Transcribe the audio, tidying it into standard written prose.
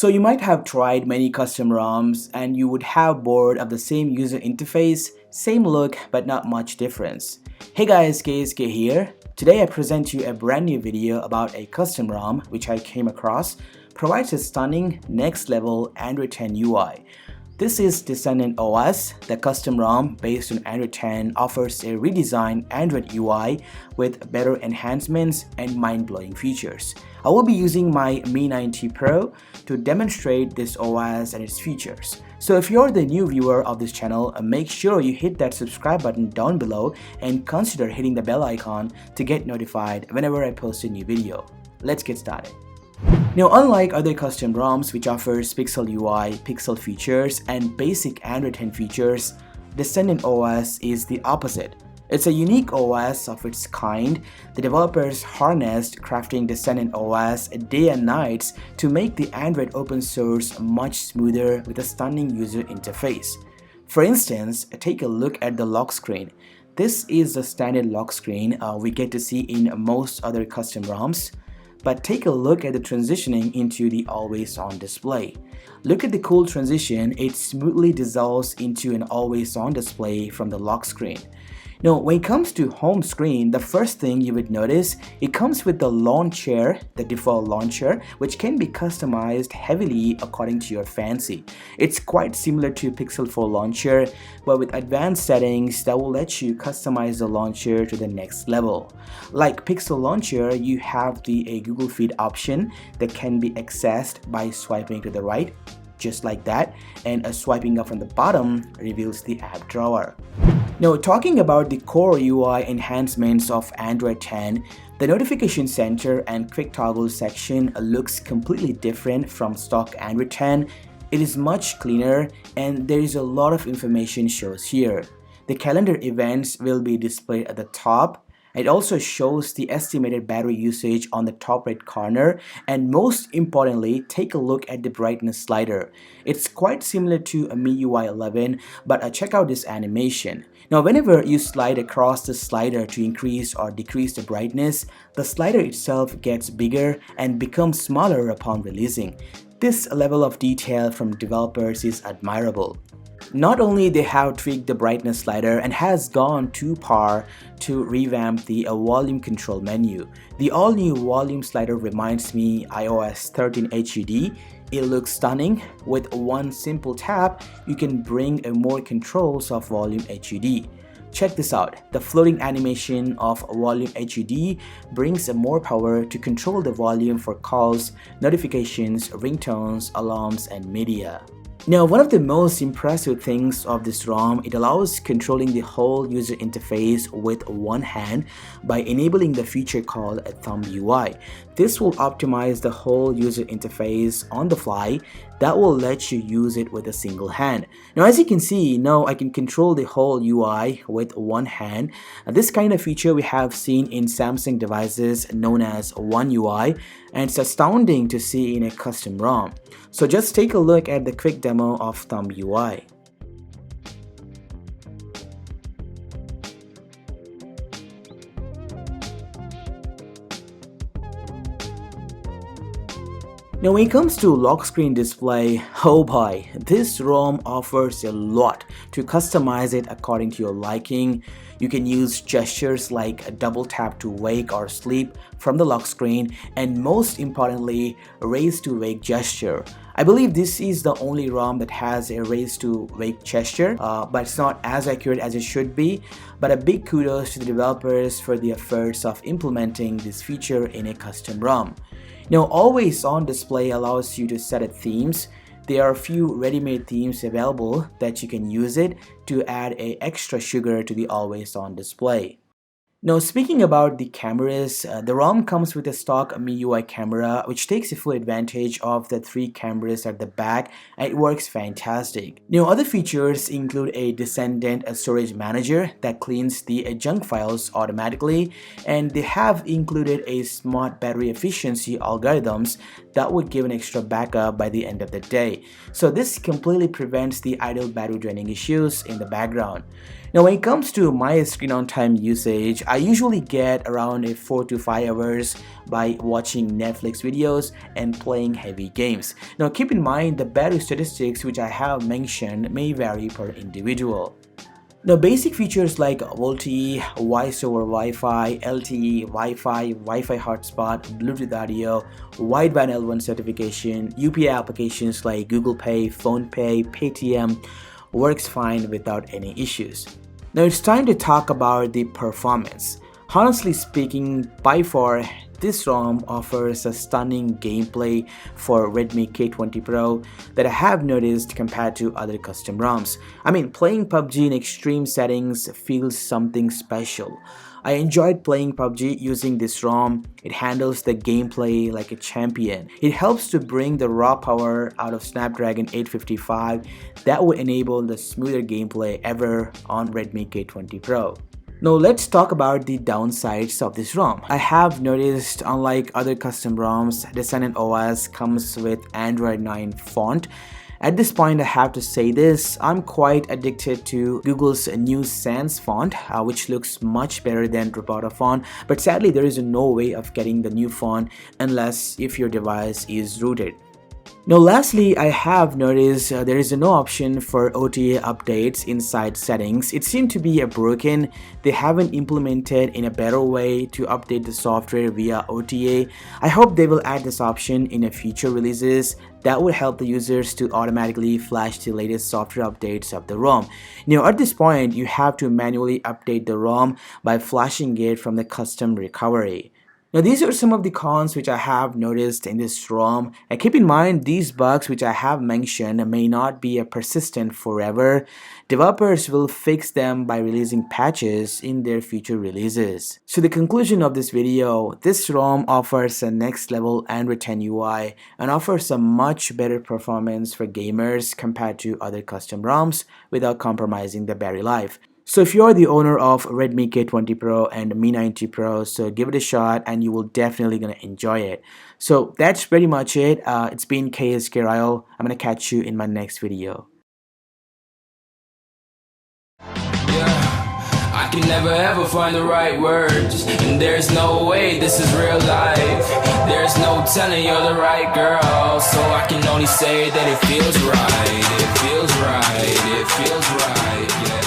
So you might have tried many custom ROMs and you would have bored of the same user interface, same look, but not much difference. Hey guys, KSK here. Today I present you a brand new video about a custom ROM which I came across, provides a stunning next level Android 10 UI. This is Descendant OS. The custom ROM based on Android 10 offers a redesigned Android UI with better enhancements and mind-blowing features. I will be using my Mi 9T Pro to demonstrate this OS and its features. So if you're the new viewer of this channel, make sure you hit that subscribe button down below and consider hitting the bell icon to get notified whenever I post a new video. Let's get started. Now, unlike other custom ROMs which offers Pixel UI, Pixel features, and basic Android 10 features, Descendant OS is the opposite. It's a unique OS of its kind. The developers harnessed crafting Descendant OS day and nights to make the Android open source much smoother with a stunning user interface. For instance, take a look at the lock screen. This is the standard lock screen we get to see in most other custom ROMs. But take a look at the transitioning into the always-on display. Look at the cool transition, it smoothly dissolves into an always-on display from the lock screen. Now, when it comes to home screen, the first thing you would notice, it comes with the launcher, the default launcher, which can be customized heavily according to your fancy. It's quite similar to Pixel 4 launcher, but with advanced settings that will let you customize the launcher to the next level. Like Pixel launcher, you have the Google Feed option that can be accessed by swiping to the right, just like that, and swiping up from the bottom reveals the app drawer. Now, talking about the core UI enhancements of Android 10, the notification center and quick toggle section looks completely different from stock Android 10. It is much cleaner and there is a lot of information shows here. The calendar events will be displayed at the top. It also shows the estimated battery usage on the top right corner, and most importantly, take a look at the brightness slider. It's quite similar to a MIUI 11, but check out this animation. Now, whenever you slide across the slider to increase or decrease the brightness, the slider itself gets bigger and becomes smaller upon releasing. This level of detail from developers is admirable. Not only they have tweaked the brightness slider and has gone too far to revamp the volume control menu. The all-new volume slider reminds me iOS 13 HUD. It looks stunning. With one simple tap, you can bring more controls of volume HUD. Check this out. The floating animation of volume HUD brings more power to control the volume for calls, notifications, ringtones, alarms, and media. Now, one of the most impressive things of this ROM, it allows controlling the whole user interface with one hand by enabling the feature called a thumb UI. This will optimize the whole user interface on the fly. That will let you use it with a single hand. Now, as you can see, now I can control the whole UI with one hand. This kind of feature we have seen in Samsung devices known as One UI, and it's astounding to see in a custom ROM. So just take a look at the quick demo of Thumb UI. Now, when it comes to lock screen display, oh boy, this ROM offers a lot to customize it according to your liking. You can use gestures like a double tap to wake or sleep from the lock screen, and most importantly, raise to wake gesture. I believe this is the only ROM that has a raise to wake gesture, but it's not as accurate as it should be. But a big kudos to the developers for the efforts of implementing this feature in a custom ROM. Now, always on display allows you to set up themes. There are a few ready-made themes available that you can use it to add a extra sugar to the always on display. Now, speaking about the cameras, the ROM comes with a stock MIUI camera which takes full advantage of the 3 cameras at the back, and it works fantastic. Now, other features include a Descendant storage manager that cleans the junk files automatically, and they have included a smart battery efficiency algorithms that would give an extra backup by the end of the day. So this completely prevents the idle battery draining issues in the background. Now when it comes to my screen on time usage, I usually get around 4 to 5 hours by watching Netflix videos and playing heavy games. Now keep in mind the battery statistics which I have mentioned may vary per individual. Now basic features like VoLTE, voice over Wi-Fi, LTE, Wi-Fi hotspot, Bluetooth audio, wideband L1 certification, UPI applications like Google Pay, PhonePe, Paytm works fine without any issues. Now it's time to talk about the performance. Honestly speaking, by far, this ROM offers a stunning gameplay for Redmi K20 Pro that I have noticed compared to other custom ROMs. I mean, playing PUBG in extreme settings feels something special. I enjoyed playing PUBG using this ROM. It handles the gameplay like a champion. It helps to bring the raw power out of Snapdragon 855 that would enable the smoother gameplay ever on Redmi K20 Pro. Now let's talk about the downsides of this ROM. I have noticed, unlike other custom ROMs, Descendant OS comes with Android 9 font. At this point, I have to say this, I'm quite addicted to Google's new Sans font, which looks much better than Reboot font, but sadly there is no way of getting the new font unless if your device is rooted. Now lastly, I have noticed there is no option for OTA updates inside settings. It seemed to be broken. They haven't implemented in a better way to update the software via OTA. I hope they will add this option in future releases. That would help the users to automatically flash the latest software updates of the ROM. Now at this point, you have to manually update the ROM by flashing it from the custom recovery. Now these are some of the cons which I have noticed in this ROM, and keep in mind these bugs which I have mentioned may not be persistent forever. Developers will fix them by releasing patches in their future releases. So the conclusion of this video, this ROM offers a next level Android 10 UI and offers a much better performance for gamers compared to other custom ROMs without compromising the battery life. So if you're the owner of Redmi K20 Pro and Mi 9T Pro, so give it a shot and you will definitely gonna enjoy it. So that's pretty much it. It's been KSK Ryle. I'm gonna catch you in my next video. I can never ever find the right words, and there's no way this is real life. There's no telling you're the right girl, so I can only say that it feels right. It feels right. It feels right. Yeah.